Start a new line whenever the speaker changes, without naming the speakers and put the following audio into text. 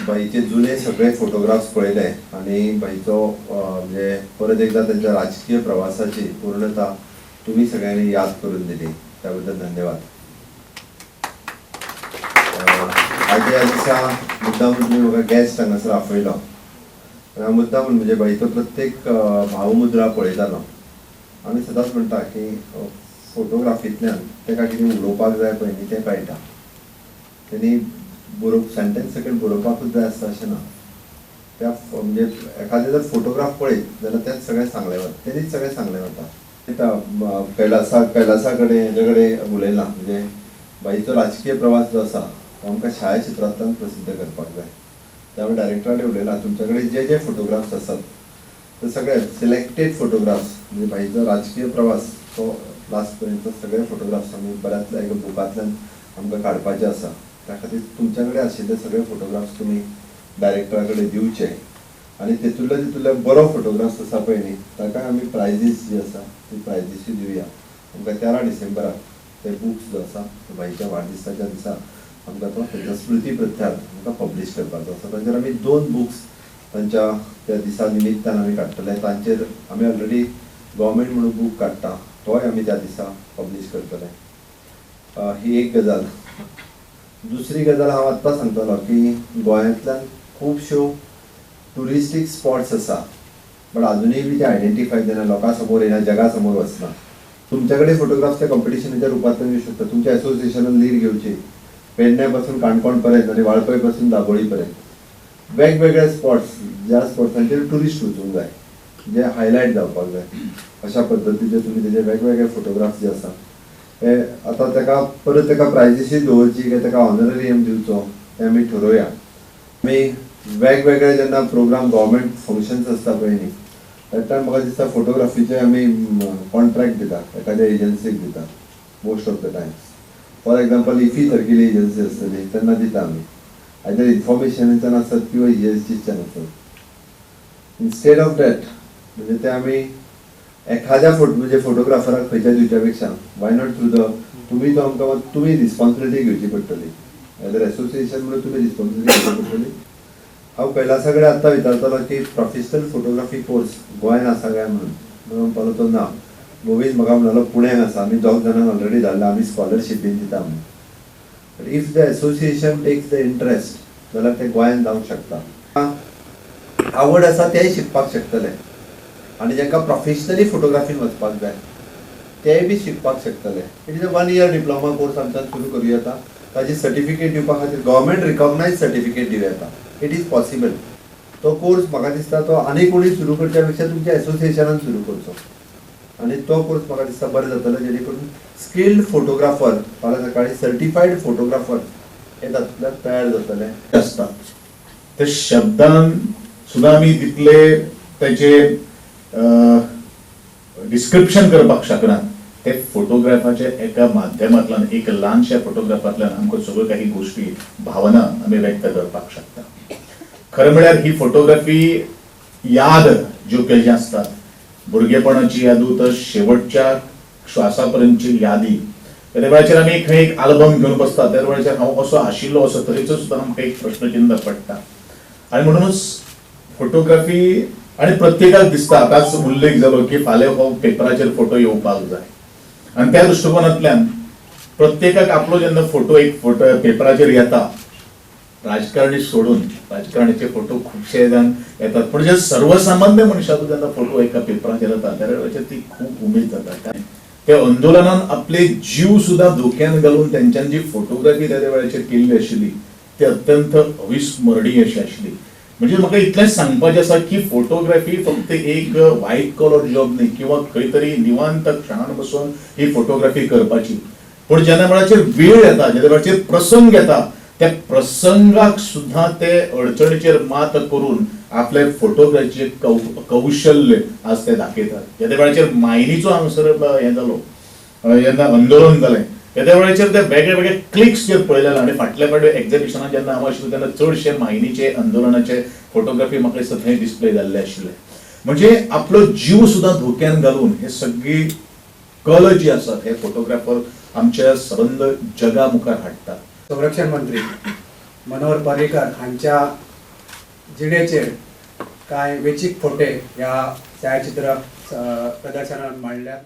बाईचे जुने सगळे फोटोग्राफ्स पळयले आणि बाईचो म्हणजे परत एकदा त्यांच्या राजकीय प्रवासाची पूर्णता तुम्ही सगळ्यांनी याद करून दिली, त्याबद्दल धन्यवाद. आज या दिसा मुद्दाम तुम्ही म्हाका गेस्ट हांगासर आपयलो. मुद्दाम म्हणजे बाईचो प्रत्येक भावमुद्रा पळयतालो. आमी सदांच म्हणटा की फोटोग्राफींतल्यान ताका कितें उलोवपाक जाय पळय न्ही तें कळटा. तेणी सेंटेन्स सकयल बरोवपाकूच जाय आसता अशें ना. त्या म्हणजे एखादे जर फोटोग्राफ पळयत जाल्यार तेच सगळें सांगलें वता, तेणीच सगळें सांगलें वता. कैलासा कडेन हेजे कडेन उलयलां म्हणजे बाईचो राजकीय प्रवास जो आसा तो आमकां छायाचित्रांतल्यान प्रसिद्ध करपाक जाय. त्यामुळे डायरेक्टरा कडेन उलयलां तुमचे कडेन जे जे फोटोग्राफ्स आसात ते सगळे सिलेक्टेड फोटोग्राफ्स म्हणजे बाईचो राजकीय प्रवास तो लास्ट पर्यंत सगळे फोटोग्राफ्स आमी बऱ्यातल्या एका बुकांतल्यान आमकां काडपाचे आसा. त्या खातीर तुमच्या कडेन आशिल्ले सगळे फोटोग्राफ्स तुमी डायरेक्टरा कडेन दिवचे आनी तितूंतले बरो फोटोग्राफ्स आसा पळय न्ही ताका आमी प्रायजीस जी आसा ती प्रायजीसूय दिवया. आमकां 13 डिसेंबराक ते बुक्स जो आसा बाईच्या वाडदिसाच्या दिसा आमकां तो तेच्या स्मृती प्रत्यार आमकां पब्लीश करपाचो आसा. तांचेर आमी 2 बुक्स तांच्या त्या दिसा निमित्तान आमी काडटले. तांचेर आमी ऑलरेडी गव्हर्मेंट म्हणून बूक काडटा तोय आमी त्या दिसा पब्लीश करतले. ही एक गजाल. दुसरी गजाल हांव आत्तां सांगतलो की गोंयांतल्यान खुबश्यो टुरिस्टीक स्पॉट्स आसा बट अजुनूय बी ते आयडेंटिफाय जायना, लोकां समोर येना, जगा समोर वचना. तुमच्या कडेन फोटोग्राफ्स त्या कॉम्पिटिशनाच्या रुपांतल्यान येवं शकता. तुमच्या एसोसिएशनान लीड घेवची पेडण्या पासून काणकोण पर्यंत आनी वाळपय पासून दाबोळी पर्यंत वेगवेगळे स्पॉट्स ज्या स्पॉट्सांचेर टुरिस्ट वचूंक जाय जे हायलायट जावपाक जाय अशा पद्दतीचे तुमी तेजे वेगवेगळे फोटोग्राफ्स जे आसा हे आतां ताका परत ताका प्रायजीसूय दवरची काय ताका ऑनररियम दिवचो तें आमी ठरोवया. आमी वेगवेगळे जेन्ना प्रोग्राम गव्हर्मेंट फंक्शन्स आसता पळय न्ही त्या टायम म्हाका दिसता फोटोग्राफीचे आमी कॉन्ट्रॅक्ट दितात एखाद्या एजन्सीक दिता most of the times. For example इफी सारकिली एजन्सी आसतली तेन्ना दिता आमी आयदर इन्फॉर्मेशनाच्यान आसत किंवा ESGच्यान आसत. इन्स्टेड ऑफ दॅट म्हणजे ते आमी एखाद्या म्हणजे फोटोग्राफराक खंयच्या दिवच्या पेक्षा वाय नॉट थ्रू द तुमी तो आमकां तुमी रिस्पॉन्सिबिलिटी घेवची पडटली. आयदर एसोसिएशन म्हणून तुमी रिस्पॉन्सिबिलिटी घेवची पडटली. हांव कैलासा कडेन आत्तां विचारतलो की प्रोफेशनल फोटोग्राफी कोर्स गोंयान आसा काय म्हणून म्हणपालो तो ना. गोविंद म्हाका म्हणलो पुण्याक आसा. आमी 2 जाणांक ऑलरेडी धाडला, आमी स्कॉलरशीप बीन दिता म्हणून. But if the association takes the interest जाल्यार ते गोंयान जावंक शकता. आवड आसा तेय शिकपाक शकतले आनी जांकां प्रोफेशनली फोटोग्राफीन वचपाक जाय तेय बी शिकपाक शकतले. It is a 1 year diploma course आमच्यान सुरू करूं येता. ताजी सर्टिफिकेट दिवपा खातीर गव्हर्मेंट रिकॉग्नायज सर्टिफिकेट दिवं येता. It is possible. तो कोर्स म्हाका दिसता तो आनी कोणी सुरू करच्या पेक्षा तुमच्या एसोसिएशनान सुरू करचो आनी तो कोर्स म्हाका दिसता बरें जातलो जेणे करून स्किल्ड फोटोग्राफर फाल्यां सकाळी सर्टिफायड फोटोग्राफर हे तातूंतल्यान तयार जातले
आसता. ते शब्दान सुद्दां आमी तितले तेचे डिस्क्रिप्शन करपाक शकना. ते फोटोग्राफाचे एका माध्यमांतल्यान एक ल्हानशा फोटोग्राफांतल्यान आमकां सगळ्यो काही गोष्टी भावना आमी व्यक्त करपाक शकता. खरें म्हळ्यार ही फोटोग्राफी याद ज्यो केल्ल्यो आसतात भुरगेपणाची यादूत शेवटच्या श्वासापर्यंतची यादी. त्या वेळाचेर आमी खंय एक आल्बम घेवन बसतात त्या वेळाचेर हांव असो आशिल्लो असो तरेचो सुद्दां आमकां एक प्रश्नचिन्ह पडटा. आनी म्हणूनच फोटोग्राफी आनी प्रत्येकाक दिसता आतांच उल्लेख जालो की फाल्यां हो पेपराचेर फोटो येवपाक जाय आनी त्या दृश्टिकोनांतल्यान प्रत्येकाक आपलो जेन्ना फोटो एक फोटो पेपराचेर येता राजकारणी सोडून राजकारण्याचे फोटो खूबशे जाण येतात पण जे सर्वसामान्य मनशाचो जेन्ना फोटो एका पेपराचेर येता त्या वेळाचेर ती खूब उमेद जाता. त्या आंदोलनान आपले जीव सुद्दां धोक्यान घालून तेंच्यांनी जी फोटोग्राफी त्या वेळाचेर केल्ली आशिल्ली ती अत्यंत अविस्मरणीय अशी आशिल्ली. म्हणजे म्हाका इतलेंच सांगपाचें आसा की फोटोग्राफी फक्त एक व्हायट कॉलर जॉब न्ही किंवा खंय तरी निवांत क्षणान बसून ही फोटोग्राफी करपाची. पण जेन्ना वेळाचेर वेळ येता जेन्ना वेळाचेर प्रसंग येता त्या प्रसंगाक सुद्धा ते अडचणीचेर मात करून आपले फोटोग्राफीचे कौशल्य आज ते दाखयतात. त्या वेळाचेर मायनीचो हांगसर हें जालो जेन्ना आंदोलन जालें त्या वेळाचेर ते वेगळे वेगळे क्लिक्स जे पळयलेले आनी फाटल्या फावटी एक्झिबिशनान जेन्ना हांव आशिल्लो तेन्ना चडशे मायनीचे आंदोलनाचे फोटोग्राफी म्हाका दिसता थंय डिस्प्ले जाल्ले आशिल्ले. म्हणजे आपलो जीव सुद्धा धोक्यान घालून हे सगळी कला जी आसा हे फोटोग्राफर आमच्या सबंद जगा मुखार हाडटा.
संरक्षण मंत्री मनोहर पर्रीकर हांच्या जिणेचेर कांय वेंचीक फोटे ह्या छायाचित्र प्रदर्शनात मांडल्यात.